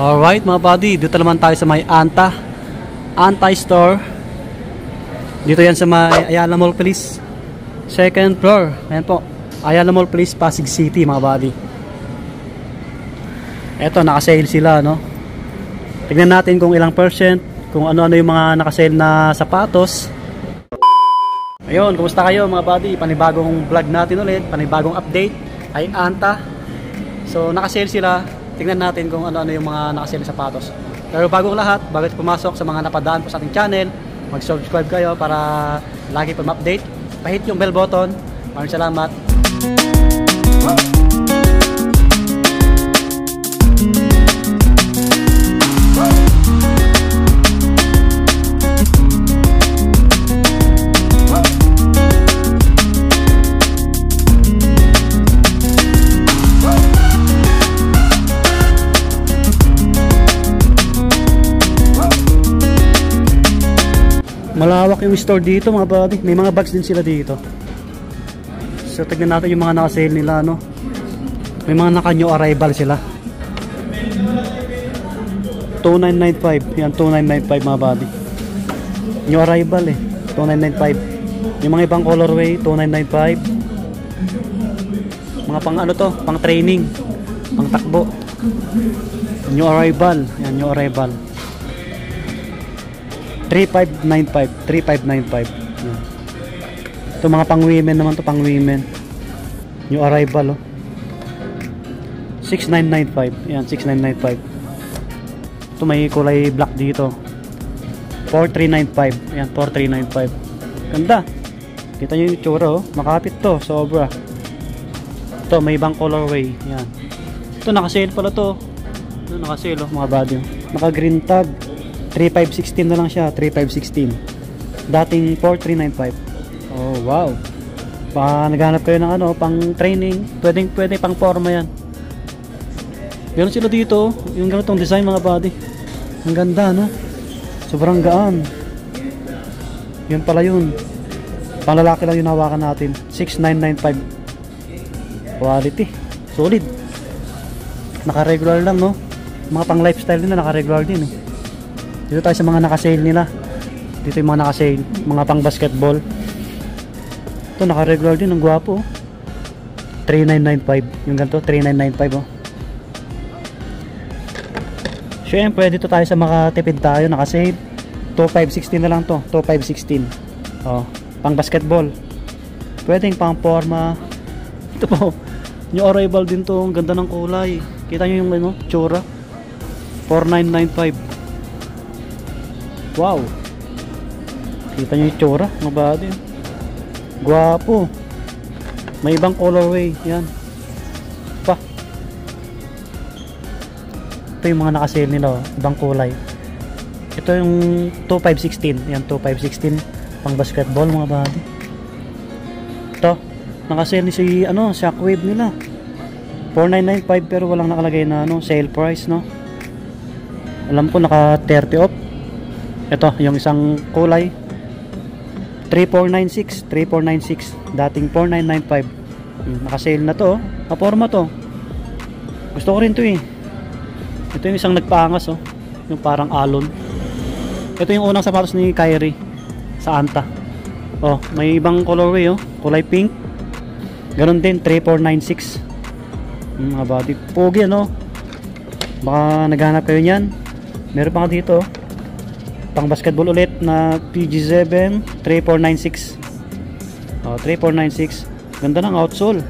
Alright mga buddy, dito naman tayo sa may Anta Store. Dito yan sa may Ayala Mall Place, second floor. Ayan po, Ayala Mall Place, Pasig City mga buddy. Eto, naka-sale sila, no? Tignan natin kung ilang percent, kung ano-ano yung mga naka-sale na sapatos. Ayun, kumusta kayo mga buddy? Panibagong vlog natin ulit, panibagong update ay Anta. So naka-sale sila. Tingnan natin kung ano-ano yung mga naka-sale na sapatos. Pero bagong lahat, bago pumasok sa mga napadaan po sa ating channel, mag-subscribe kayo para lagi po ma-update. Pa-hit yung bell button. Maraming salamat. Malawak yung store dito mga buddy. May mga bags din sila dito. So tignan natin yung mga naka-sale nila, no? May mga naka-new arrival sila. 2995. Yan, 2995 mga buddy. New arrival eh. 2995. Yung mga ibang colorway, 2995. Mga pang ano to? Pang training. Pang takbo. New arrival. Yan, new arrival. 3595. 3595. Ito mga pang women naman to, pang women. New arrival, oh. 6995. Yan, 6995. Ito may kulay black dito. 4395. Yan, 4395. Ganda. Kita nyo yung itsura, oh. Makapit to, sobra. Ito may ibang colorway. Yan. Ito naka-sale pala to. Ito naka-sale, oh, mga body. Naka-green tag. 3516 na lang siya, 3516. Dating 4395. Oh, wow. Baka naghanap kayo ng ano, pang training, pwede pang forma yan. Meron sila dito, yung ganitong design mga buddy. Ang ganda, no? Sobrang gaan. Yun pala yun. Pang lalaki lang yung hawakan natin. 6995. Quality. Solid. Naka-regular lang, no? Mga pang lifestyle nila, naka-regular din, eh. Dito tayo sa mga naka-sale nila. Dito yung mga naka-sale, mga pang basketball. Ito naka-regular din, ang gwapo. 3995, yung ganito, 3995, oh. Syempre dito tayo sa makatipid tayo, naka-sale. 2516 na lang to, 2516. Oh, pang basketball. Pwedeng pang forma. Ito po, yung arrival din to, ang ganda ng kulay. Kita nyo yung ano, tsura. 4995. Wow. Kita nyo yung tsura, mga body. Guwapo. May ibang colorway. Yan. Pa. Ito yung mga naka-sale nila, oh. Ibang kulay. Ito yung 2516. Yan, 2516. Pang basketball, mga body. Ito. Naka-sale ni si, ano, Shockwave nila. 4995 pero walang nakalagay na, ano, sale price, no? Alam ko naka 30 off. Ito, yung isang kulay 3496, 3496, dating 4995. Naka-sale na to, kaporma to. Gusto ko rin to, eh. Ito yung isang nagpaangas, oh. Yung parang alon. Ito yung unang sapatos ni Kyrie sa Anta. Oh, may ibang colorway, oh. Kulay pink. Ganon din, 3496. Mga body. Pogi, ano? Baka naghanap kayo niyan. Meron pa nga dito, oh. Pang basketball ulit na PG7 3496. Oh, 3496. Ganda ng outsole.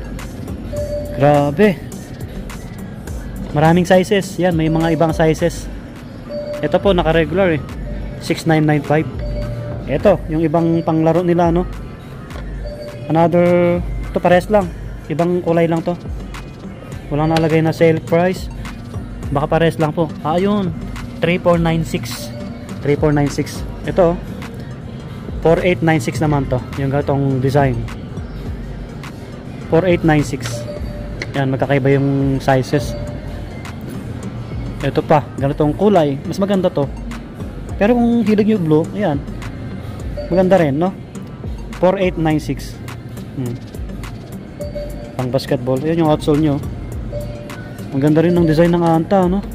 Grabe. Maraming sizes. Yan, may mga ibang sizes. Ito po naka-regular, eh. 6995. Ito, yung ibang panglaro nila, no. Another, ito pares lang. Ibang kulay lang to. Walang nalagay na sale price. Baka pares lang po. Ayun, 3496. 3496. Ito 4896 naman to. Yung gatong design 4896. Yan, magkakaiba yung sizes. Ito pa, ganitong kulay. Mas maganda to. Pero kung hilig nyo blue, ayan, maganda rin, no? 4896. Pang basketball. Ayan yung outsole nyo. Ang ganda rin ng design ng Anta, no?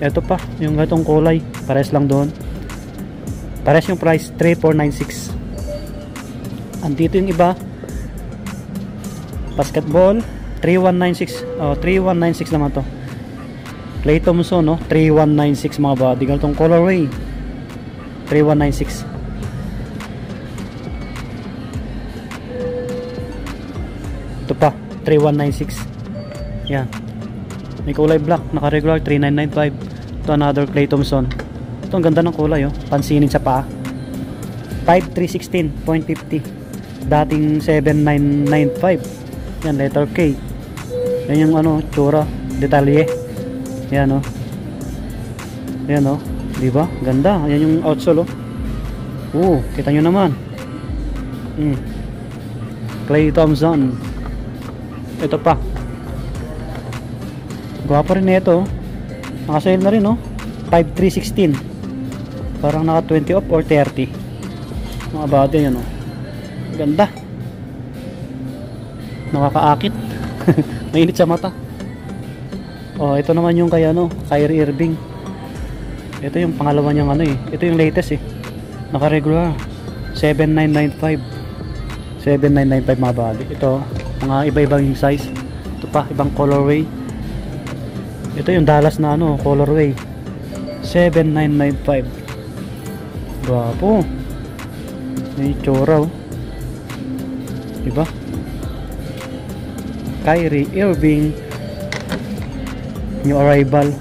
Ito pa, yung gatong kulay, pares lang doon. Pares yung price, 3496. Andito yung iba, basketball, 3196. 3196 naman to. Klay Thompson, no? 3196 mga body. Ganitong colorway, 3196. Ito pa, 3196. Yan. May kulay black, naka-regular, 3995. Ito another Klay Thompson. Ito ang ganda ng kulay, oh. Pansinin sa paa. 5316.50. Dating 7995. Yan, letter K. Yan yung ano, tsura, detalye. Yan, oh. Yan, oh. Diba? Ganda. Yan yung outsole, oh. Kita nyo naman. Klay Thompson. Ito pa. Gwapo rin ito. Naka-sale na rin, oh. 5316. Parang naka 20 off or 30. Mga body yan, oh. Ganda. Nakakaakit. Mainit sa mata. Oh, ito naman yung kay ano, Kyrie Irving. Ito yung pangalawa niyang ano eh. Ito yung latest eh. Naka-regular. 7995. 7995 mga body. Ito, mga iba-ibang yung size. Ito pa, ibang colorway. Ito yung Dallas na ano, colorway. 7995. Gwapo. May tsura, oh. Diba? Kyrie Irving. New arrival.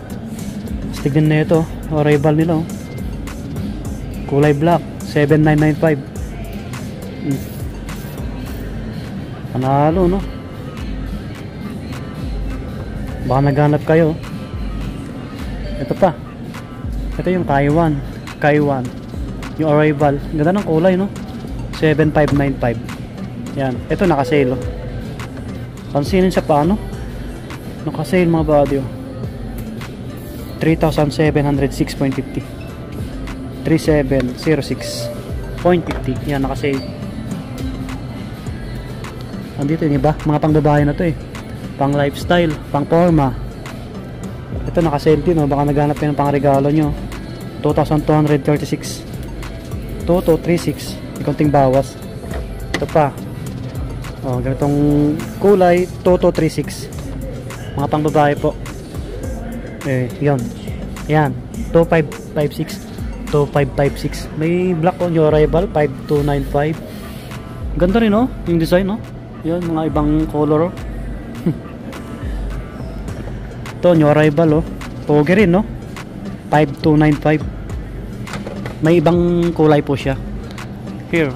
Tignan na ito. Arrival nila, oh. Kulay black. 7995. Panalo, no? Baka naghanap kayo. Ito pa. Ito yung Taiwan. Kaiwan. Yung arrival. Ganda ng kulay, no? 7595. Yan. Ito naka-sale, oh. Pansinin sa paano? Naka-sale mga body, oh. 3,706.50. 3706.50. Yan, naka-sale. Andito yung iba. Mga pang babae na to eh. Pang lifestyle. Pang forma. Ito naka-sale din, oh. Baka naghanap kayo ng pang regalo nyo. 2,236. 2236. May konting bawas. Ito pa. Oh, ganitong kulay. 2236. Mga pang babae po. Eh, yun. Yan. 2556. 2556. May black on your arrival. 5295. Ganda rin, oh. Yung design, oh. Yan, mga ibang color, oh. Ito, new arrival, oh. Pogi rin, no? 5295. May ibang kulay po siya. Here.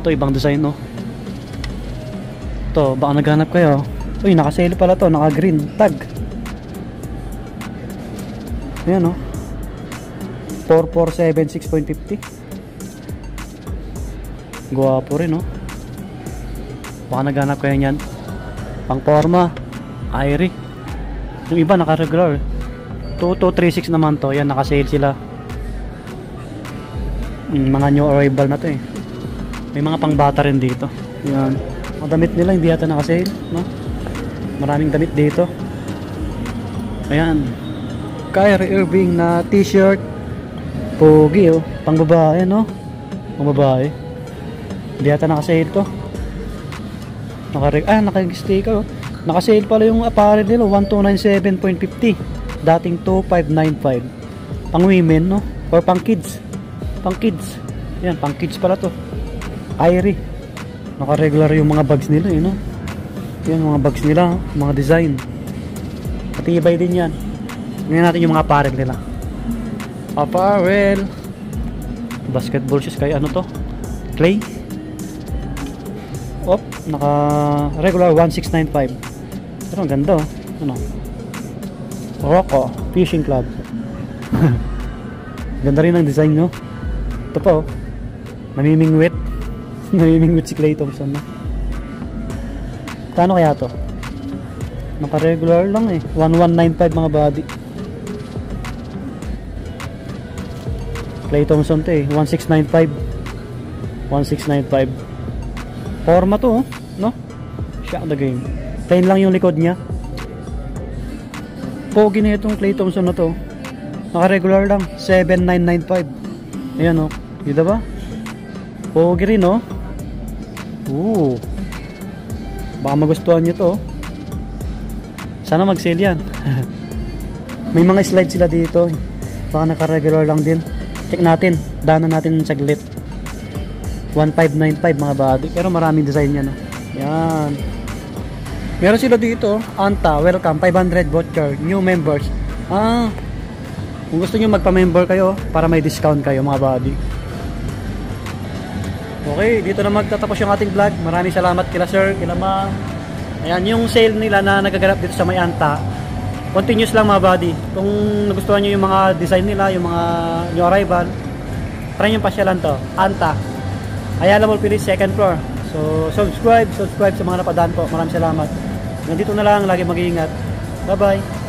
Ito, ibang design, no? Ito, baka naghanap kayo. Uy, naka-sale pala to. Naka-green tag. Ayan, no? 4476.50. Guwapo rin, no? Baka naghanap kayo niyan. Pang forma. Kyrie. Yung iba naka-regular. 2236 naman to. Yan, naka-sale sila. Mga new arrival na to eh. May mga pang bata rin dito. Yan. Mga damit nila hindi yata naka-sale, no? Maraming damit dito. Ayan. Kyrie Irving na t-shirt. Pogi, oh. Pang babae, no? Pang babae. Hindi yata naka-sale to. Naka-sticker, oh. Naka-sale pala yung apparel nila, 1297.50. Dating 2595. Pang women, no? Or pang kids. Pang kids. Yan, pang kids pala to. Kyrie. Naka-regular yung mga bags nila, eh, no? Yan, mga bags nila, mga design. Matibay din yan. Ngayon natin yung mga apparel nila. Apparel. Basketball shoes kay ano to? Clay. Op, naka-regular 1695. Pero ang ganda, oh. Ano? Rocco Fishing Club. Ganda rin ang design, no? Ito pa, oh. Namimingwit. Namimingwit si Klay Thompson, no? Kano kaya to? Naka-regular lang eh. 1195 mga body. Klay Thompson to eh. 1695. 1695. Forma to, oh. No? Shot the game. Plain lang yung likod niya. Pogi na itong Klay Thompson na to. Naka-regular lang. 7,995. Ayan, oh. Yun ba? Pogi rin, oh. Ooh. Baka magustuhan nyo to. Sana mag-sale yan. May mga slide sila dito. Baka naka-regular lang din. Check natin. Daanan natin saglit. 1595 mga body. Pero maraming design yan. Yan. Meron sila dito. Anta, welcome. 500 voucher. New members. Kung gusto nyo magpa-member kayo para may discount kayo mga body. Okay, dito na magtatapos yung ating vlog. Maraming salamat kila sir, kila ma'am. Ayan, yung sale nila na nagaganap dito sa may Anta. Continuous lang mga buddy. Kung nagustuhan nyo yung mga design nila, yung mga new arrival, try nyo pasyalan to. Anta. Ayala Mall Village, second floor. So, subscribe sa mga napadaan po. Maraming salamat. Nandito na lang, lagi mag-iingat. Bye-bye.